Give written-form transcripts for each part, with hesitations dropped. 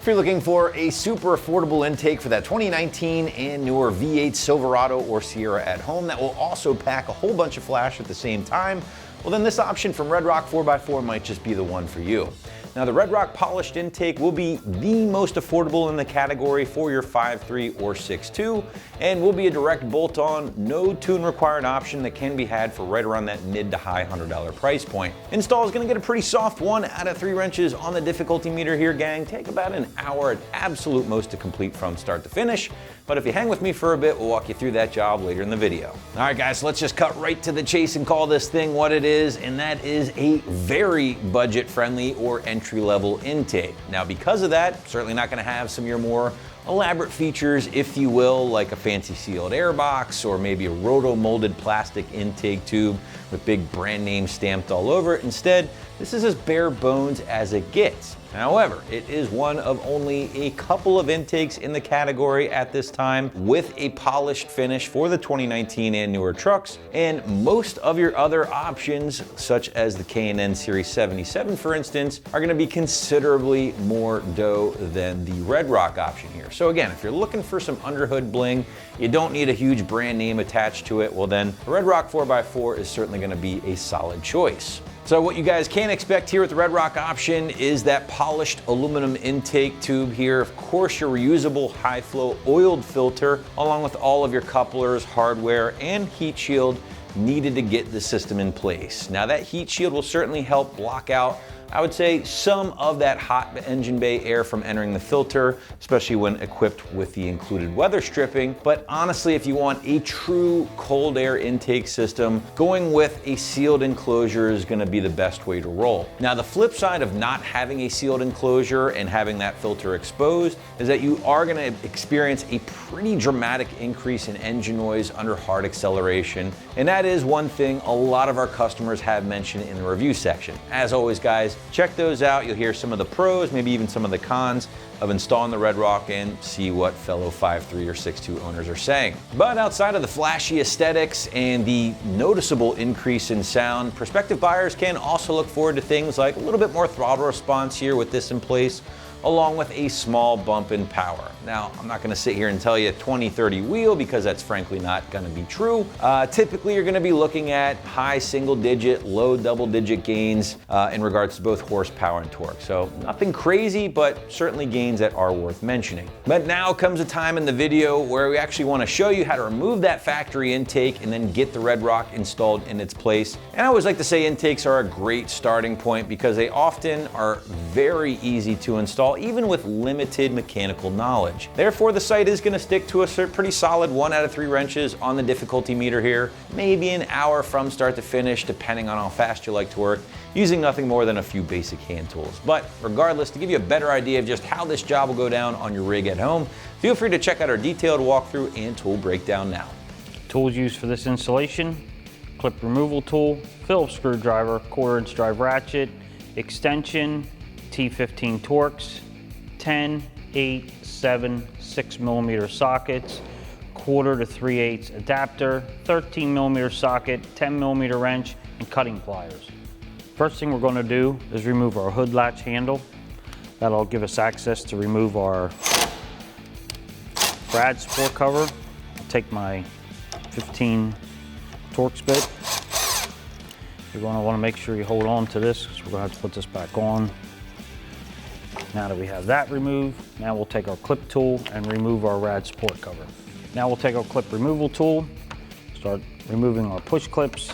If you're looking for a super affordable intake for that 2019 and newer V8 Silverado or Sierra at home that will also pack a whole bunch of flash at the same time, well then this option from Red Rock 4x4 might just be the one for you. Now the Red Rock polished intake will be the most affordable in the category for your 5.3 or 6.2 and will be a direct bolt-on, no tune required option that can be had for right around that mid to high $100 price point. Install is going to get a pretty soft 1 out of 3 wrenches on the difficulty meter here, gang. Take about an hour at absolute most to complete from start to finish, but if you hang with me for a bit, we'll walk you through that job later in the video. All right guys, so let's just cut right to the chase and call this thing what it is, and that is a very budget-friendly or entry-level intake. Now because of that, certainly not going to have some of your more elaborate features, if you will, like a fancy sealed air box or maybe a roto-molded plastic intake tube with big brand name stamped all over it. Instead, this is as bare bones as it gets. However, it is one of only a couple of intakes in the category at this time with a polished finish for the 2019 and newer trucks, and most of your other options, such as the K&N Series 77 for instance, are going to be considerably more dough than the Red Rock option here. So again, if you're looking for some underhood bling, you don't need a huge brand name attached to it, well then the Red Rock 4x4 is certainly going to be a solid choice. So what you guys can expect here with the Red Rock option is that polished aluminum intake tube here. Of course, your reusable high flow oiled filter, along with all of your couplers, hardware, and heat shield needed to get the system in place. Now that heat shield will certainly help block out, I would say, some of that hot engine bay air from entering the filter, especially when equipped with the included weather stripping. But honestly, if you want a true cold air intake system, going with a sealed enclosure is gonna be the best way to roll. Now, the flip side of not having a sealed enclosure and having that filter exposed is that you are gonna experience a pretty dramatic increase in engine noise under hard acceleration. And that is one thing a lot of our customers have mentioned in the review section. As always, guys, check those out. You'll hear some of the pros, maybe even some of the cons of installing the Red Rock, and see what fellow 5.3 or 6.2 owners are saying. But outside of the flashy aesthetics and the noticeable increase in sound, prospective buyers can also look forward to things like a little bit more throttle response here with this in place, along with a small bump in power. Now, I'm not gonna sit here and tell you 20-30 wheel because that's frankly not gonna be true. Typically, you're gonna be looking at high single digit, low double digit gains in regards to both horsepower and torque. So nothing crazy, but certainly gains that are worth mentioning. But now comes a time in the video where we actually wanna show you how to remove that factory intake and then get the Red Rock installed in its place. And I always like to say intakes are a great starting point because they often are very easy to install, even with limited mechanical knowledge. Therefore, the site is going to stick to a pretty solid 1 out of 3 wrenches on the difficulty meter here, maybe an hour from start to finish, depending on how fast you like to work, using nothing more than a few basic hand tools. But regardless, to give you a better idea of just how this job will go down on your rig at home, feel free to check out our detailed walkthrough and tool breakdown now. Tools used for this installation: clip removal tool, Phillips screwdriver, 1/4" drive ratchet, extension, T15 Torx, 10, 8, 7, 6mm sockets, 1/4 to 3/8 adapter, 13mm socket, 10mm wrench, and cutting pliers. First thing we're going to do is remove our hood latch handle. That'll give us access to remove our brad support cover. I'll take my 15 Torx bit. You're going to want to make sure you hold on to this because we're going to have to put this back on. Now that we have that removed, now we'll take our clip tool and remove our rad support cover. Now we'll take our clip removal tool, start removing our push clips.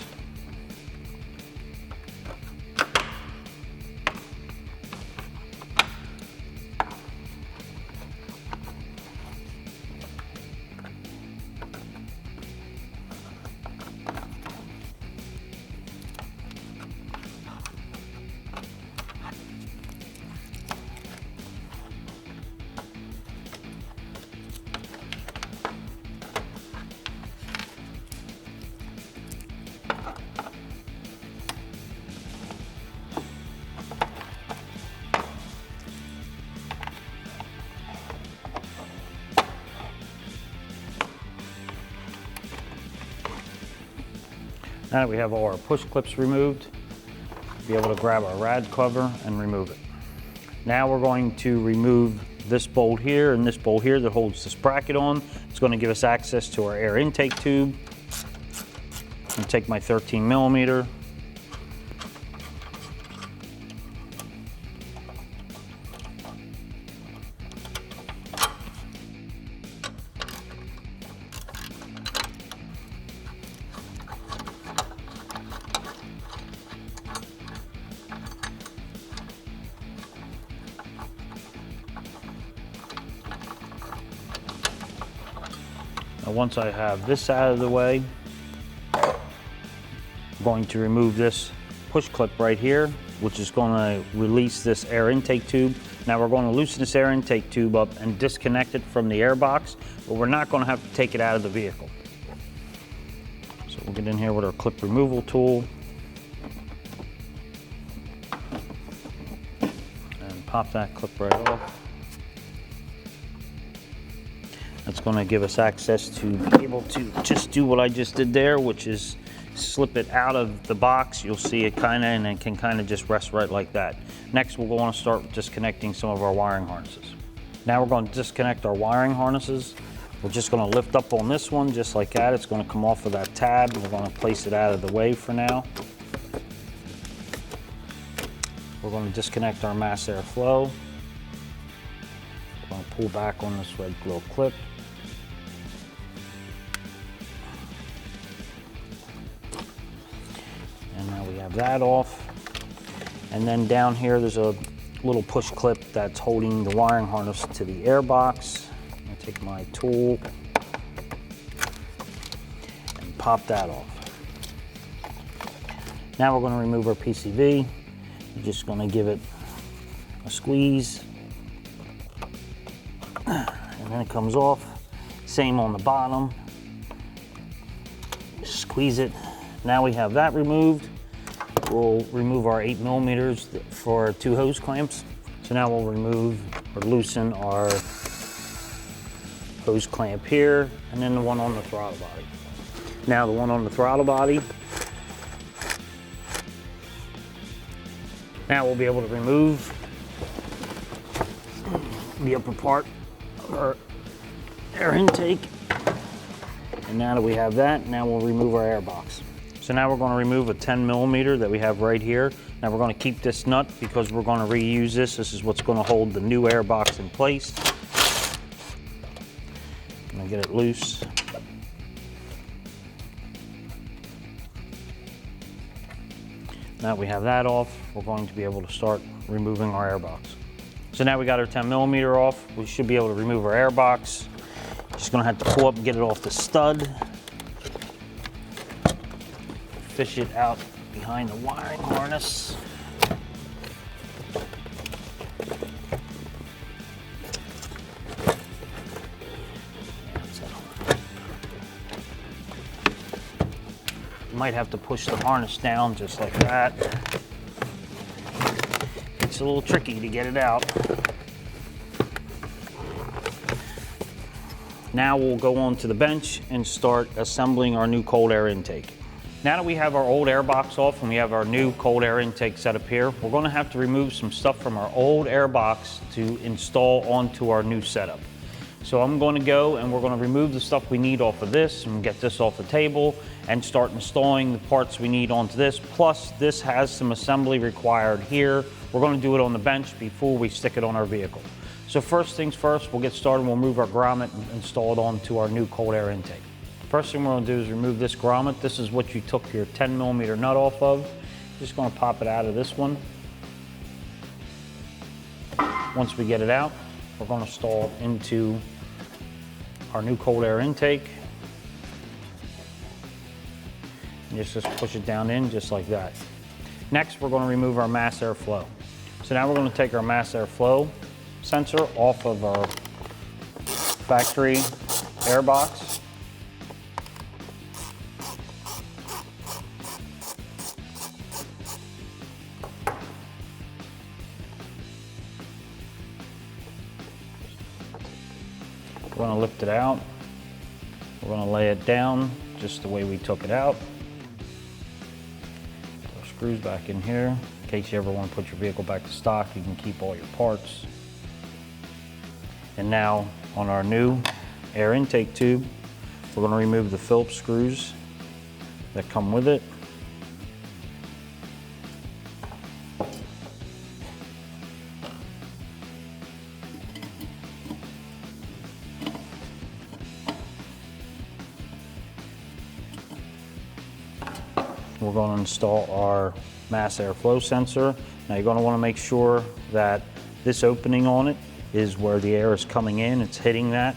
Now that we have all our push clips removed, be able to grab our rad cover and remove it. Now we're going to remove this bolt here and this bolt here that holds this bracket on. It's going to give us access to our air intake tube. I'm going to take my 13 millimeter. Now once I have this out of the way, I'm going to remove this push clip right here, which is going to release this air intake tube. Now we're going to loosen this air intake tube up and disconnect it from the air box, but we're not going to have to take it out of the vehicle. So we'll get in here with our clip removal tool and pop that clip right off. That's going to give us access to be able to just do what I just did there, which is slip it out of the box. You'll see it kind of, and it can kind of just rest right like that. Next, we're going to start disconnecting some of our wiring harnesses. Now we're going to disconnect our wiring harnesses. We're just going to lift up on this one just like that. It's going to come off of that tab. We're going to place it out of the way for now. We're going to disconnect our mass airflow. We're going to pull back on this red glow clip. And now we have that off. And then down here, there's a little push clip that's holding the wiring harness to the air box. I'm gonna take my tool and pop that off. Now we're gonna remove our PCV. You're just gonna give it a squeeze. And then it comes off. Same on the bottom. Squeeze it. Now we have that removed. We'll remove our 8 millimeters for 2 hose clamps. So now we'll remove or loosen our hose clamp here, and then the one on the throttle body. Now the one on the throttle body. Now we'll be able to remove the upper part of our air intake. And now that we have that, now we'll remove our air box. So now we're going to remove a 10 millimeter that we have right here. Now we're going to keep this nut because we're going to reuse this. This is what's going to hold the new air box in place. I'm going to get it loose. Now that we have that off, we're going to be able to start removing our air box. So now we got our 10 millimeter off. We should be able to remove our air box. Just going to have to pull up and get it off the stud. Fish it out behind the wiring harness. You might have to push the harness down just like that. It's a little tricky to get it out. Now we'll go on to the bench and start assembling our new cold air intake. Now that we have our old air box off and we have our new cold air intake set up here, we're going to have to remove some stuff from our old air box to install onto our new setup. So I'm going to go and we're going to remove the stuff we need off of this and get this off the table and start installing the parts we need onto this. Plus, this has some assembly required here. We're going to do it on the bench before we stick it on our vehicle. So first things first, we'll get started. We'll move our grommet and install it onto our new cold air intake. First thing we're going to do is remove this grommet. This is what you took your 10 millimeter nut off of. Just going to pop it out of this one. Once we get it out, we're going to install it into our new cold air intake. And just push it down in just like that. Next, we're going to remove our mass airflow. So now we're going to take our mass airflow sensor off of our factory air box. We're going to lift it out. We're going to lay it down just the way we took it out. Put our screws back in here. In case you ever want to put your vehicle back to stock, you can keep all your parts. And now on our new air intake tube, we're going to remove the Phillips screws that come with it. We're going to install our mass airflow sensor. Now you're going to want to make sure that this opening on it is where the air is coming in, it's hitting that.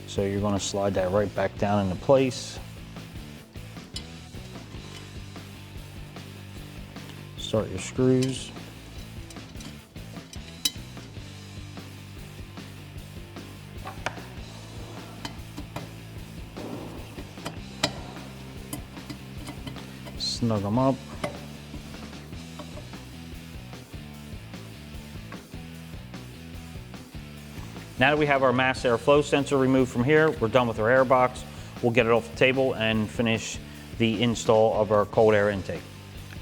So you're going to slide that right back down into place. Start your screws. Snug them up. Now that we have our mass airflow sensor removed from here, we're done with our air box. We'll get it off the table and finish the install of our cold air intake.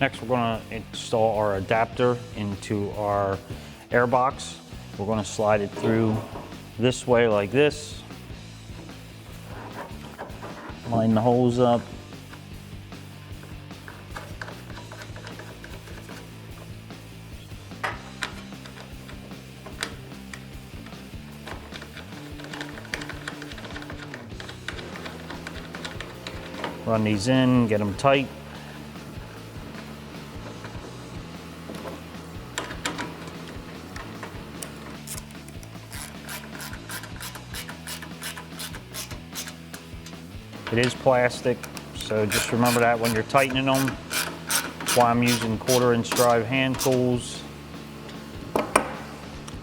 Next, we're going to install our adapter into our air box. We're going to slide it through this way like this. Line the holes up. Run these in, get them tight. It is plastic, so just remember that when you're tightening them. That's why I'm using 1/4" drive hand tools.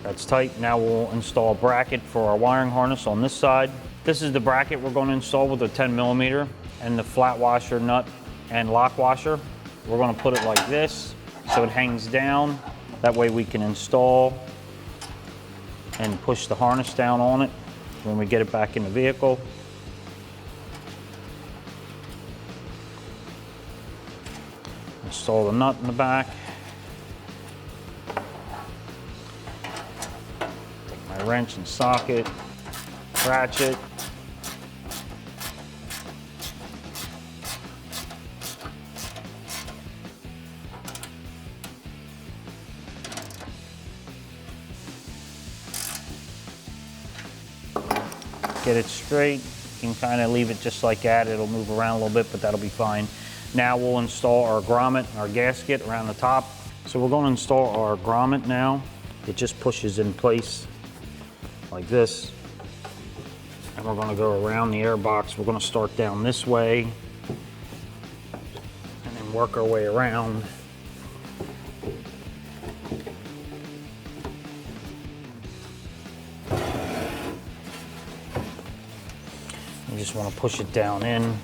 That's tight. Now we'll install a bracket for our wiring harness on this side. This is the bracket we're going to install with a 10mm and the flat washer nut and lock washer. We're going to put it like this so it hangs down. That way we can install and push the harness down on it when we get it back in the vehicle. Install the nut in the back. Take my wrench and socket, ratchet. Get it straight. You can kind of leave it just like that. It'll move around a little bit, but that'll be fine. Now we'll install our grommet, our gasket around the top. So we're going to install our grommet now. It just pushes in place like this. And we're going to go around the air box. We're going to start down this way and then work our way around. You just want to push it down in.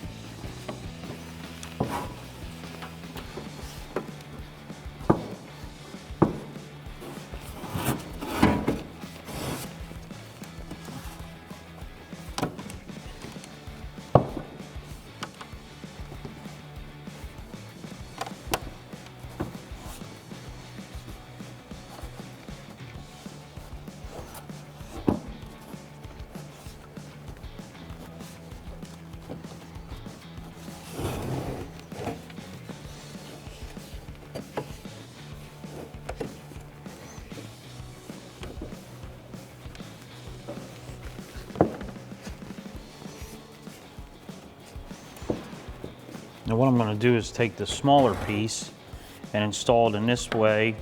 Now what I'm going to do is take the smaller piece and install it in this way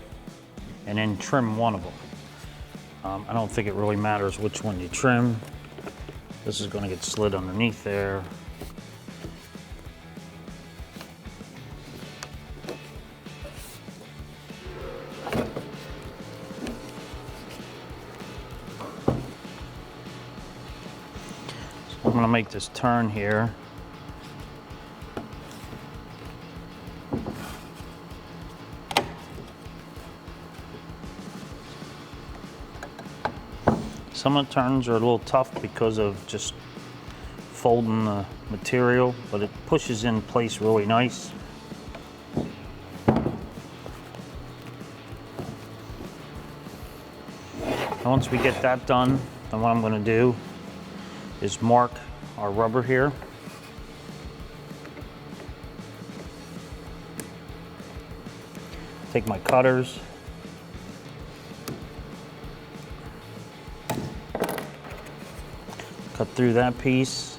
and then trim one of them. I don't think it really matters which one you trim. This is going to get slid underneath there. So I'm going to make this turn here. Some of the turns are a little tough because of just folding the material, but it pushes in place really nice. And once we get that done, And what I'm gonna do is mark our rubber here. Take my cutters. Cut through that piece.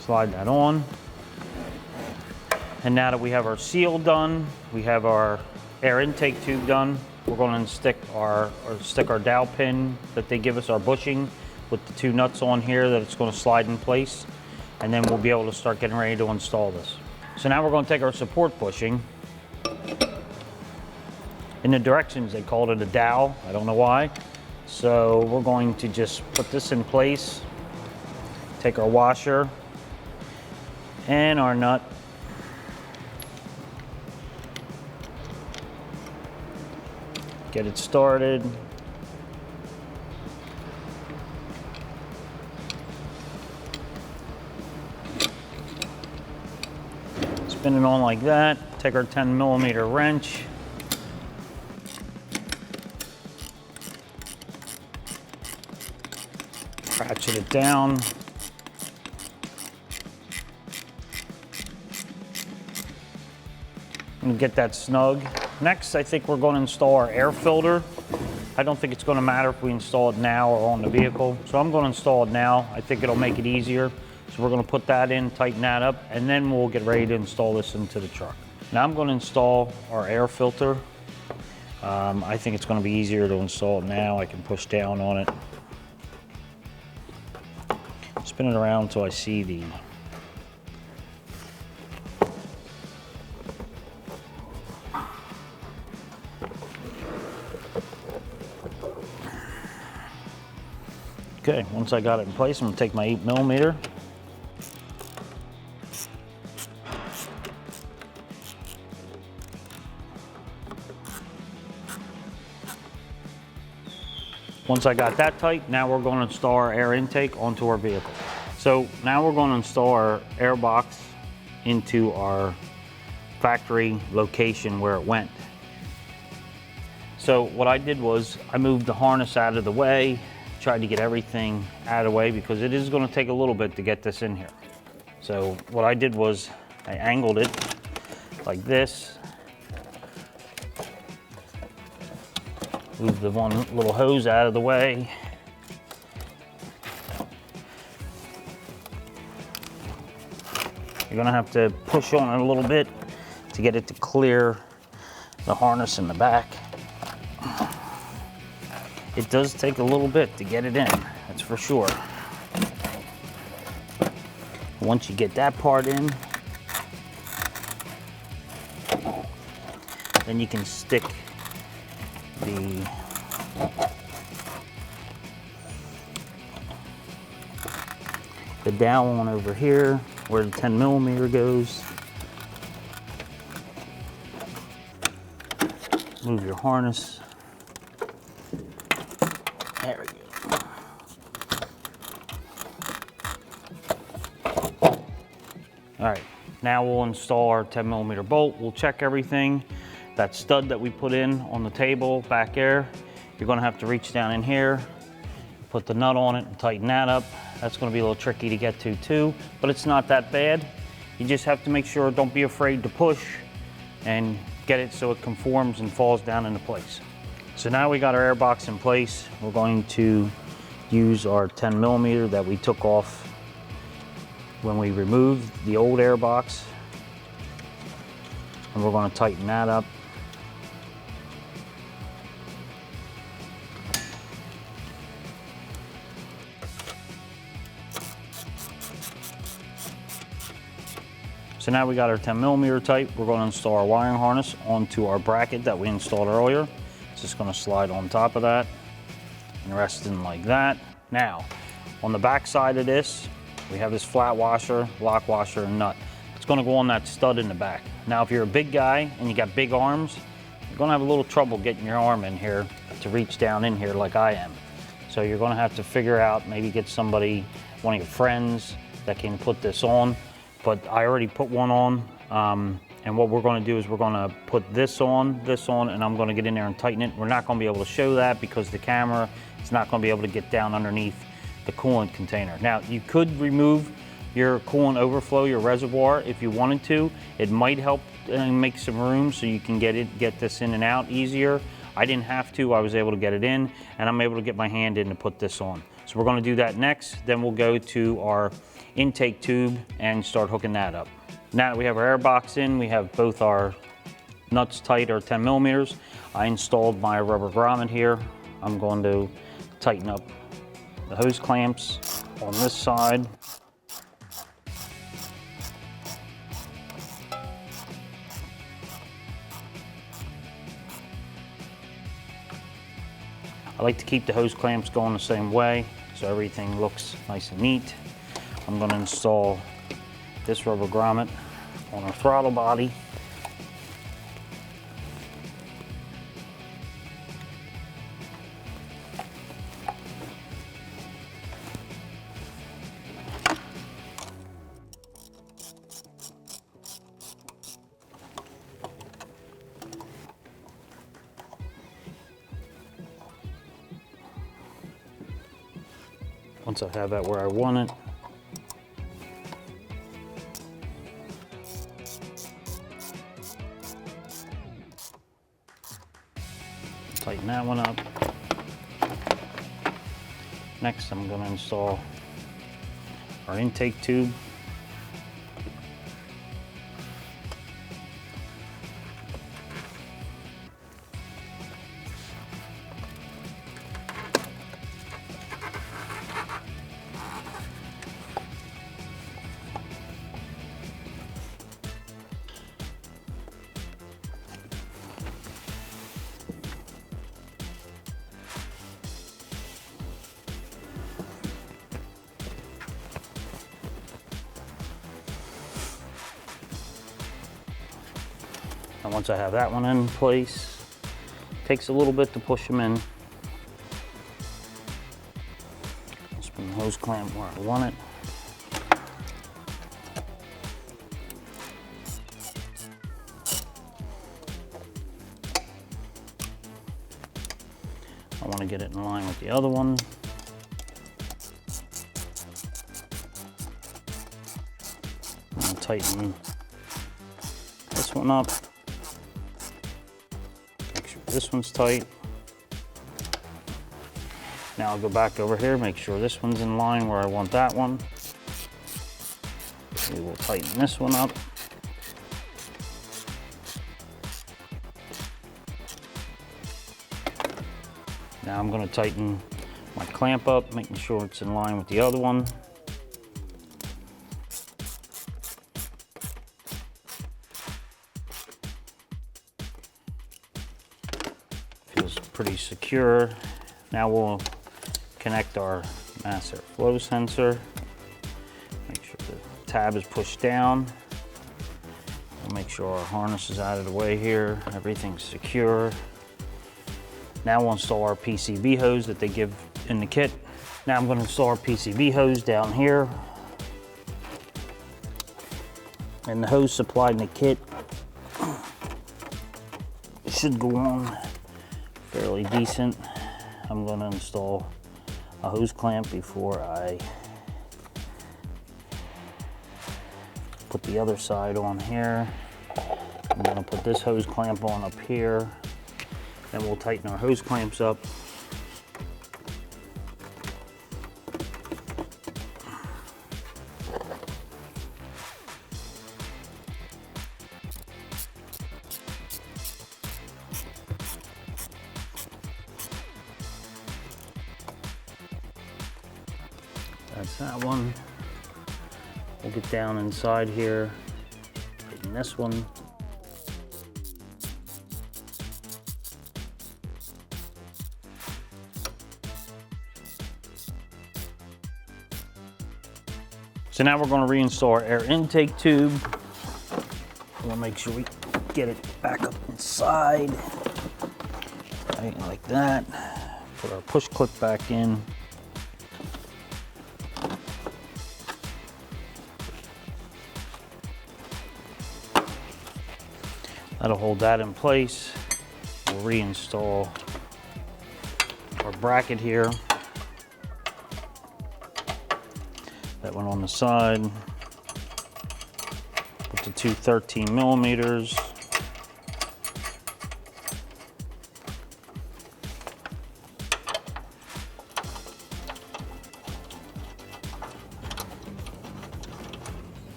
Slide that on. And now that we have our seal done, we have our air intake tube done, we're going to stick our dowel pin that they give us, our bushing, with the 2 nuts on here that it's going to slide in place. And then we'll be able to start getting ready to install this. So now we're going to take our support bushing. In the directions, they called it a dowel. I don't know why. So we're going to just put this in place, take our washer and our nut, get it started. Spin it on like that. Take our 10mm wrench. Ratchet it down. And get that snug. Next, I think we're going to install our air filter. I don't think it's going to matter if we install it now or on the vehicle. So I'm going to install it now. I think it'll make it easier. So we're going to put that in, tighten that up, and then we'll get ready to install this into the truck. Now I'm going to install our air filter. I think it's going to be easier to install it now. I can push down on it. Spin it around until I see the Okay, once I got it in place, I'm going to take my 8mm. Once I got that tight, now we're going to install our air intake onto our vehicle. So now we're going to install our air box into our factory location where it went. So what I did was I moved the harness out of the way, tried to get everything out of the way because it is going to take a little bit to get this in here. So what I did was I angled it like this. Move the one little hose out of the way. You're gonna have to push on it a little bit to get it to clear the harness in the back. It does take a little bit to get it in, that's for sure. Once you get that part in, then you can stick the dowel on over here where the 10mm goes. Move your harness. There we go. All right, now we'll install our 10mm bolt. We'll check everything. That stud that we put in on the table back there, you're gonna have to reach down in here, put the nut on it and tighten that up. That's gonna be a little tricky to get to too, but it's not that bad. You just have to make sure, don't be afraid to push and get it so it conforms and falls down into place. So now we got our air box in place. We're going to use our 10mm that we took off when we removed the old air box. And we're going to tighten that up. So now we got our 10mm tight. We're going to install our wiring harness onto our bracket that we installed earlier. It's just going to slide on top of that and rest in like that. Now, on the back side of this, we have this flat washer, lock washer, and nut. It's going to go on that stud in the back. Now, if you're a big guy and you got big arms, you're going to have a little trouble getting your arm in here to reach down in here like I am. So you're going to have to figure out, maybe get somebody, one of your friends that can put this on. but I already put one on. And what we're going to do is we're going to put this on, and I'm going to get in there and tighten it. We're not going to be able to show that because the camera is not going to be able to get down underneath the coolant container. Now, you could remove your coolant overflow, your reservoir, if you wanted to. It might help make some room so you can get this in and out easier. I didn't have to, I was able to get it in, and I'm able to get my hand in to put this on. So we're going to do that next, then we'll go to our intake tube and start hooking that up. Now that we have our air box in, we have both our nuts tight, or 10 millimeters. I installed my rubber grommet here. I'm going to tighten up the hose clamps on this side. I like to keep the hose clamps going the same way so everything looks nice and neat. I'm going to install this rubber grommet on our throttle body. Once I have that where I want it, tighten that one up. Next, I'm going to install our intake tube. And once I have that one in place, it takes a little bit to push them in. Spin the hose clamp where I want it. I want to get it in line with the other one. I'm going to tighten this one up. This one's tight. Now I'll go back over here, make sure this one's in line where I want that one. We will tighten this one up. Now I'm going to tighten my clamp up, making sure it's in line with the other one. Feels pretty secure. Now we'll connect our mass airflow sensor. Make sure the tab is pushed down. We'll make sure our harness is out of the way here. Everything's secure. Now we'll install our PCV hose that they give in the kit. Now I'm going to install our PCV hose down here. And the hose supplied in the kit should go on fairly decent. I'm going to install a hose clamp before I put the other side on here. I'm going to put this hose clamp on up here. Then we'll tighten our hose clamps up. That's that one. We'll get down inside here, tighten this one. So now we're going to reinstall our air intake tube. We'll make sure we get it back up inside, right, like that. Put our push clip back in. That'll hold that in place. We'll reinstall our bracket here. That one on the side. Put the two 13 millimeters.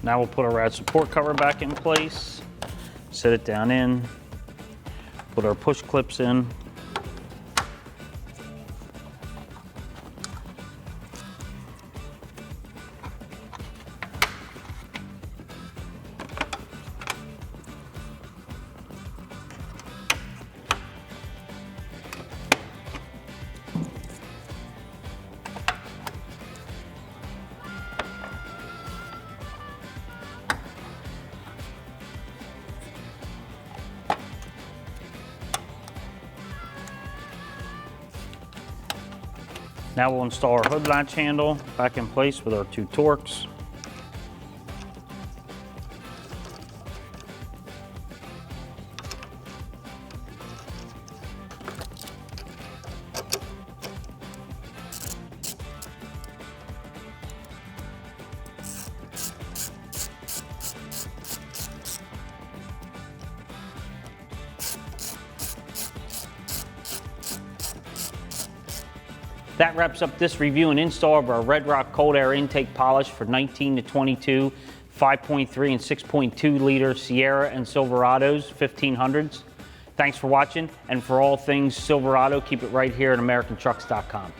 Now we'll put our rad support cover back in place, set it down in, put our push clips in. Now we'll install our hood latch handle back in place with our two Torx. That wraps up this review and install of our Red Rock cold air intake polish for 19 to 22, 5.3 and 6.2 liter Sierra and Silverados 1500s. Thanks for watching, and for all things Silverado, keep it right here at AmericanTrucks.com.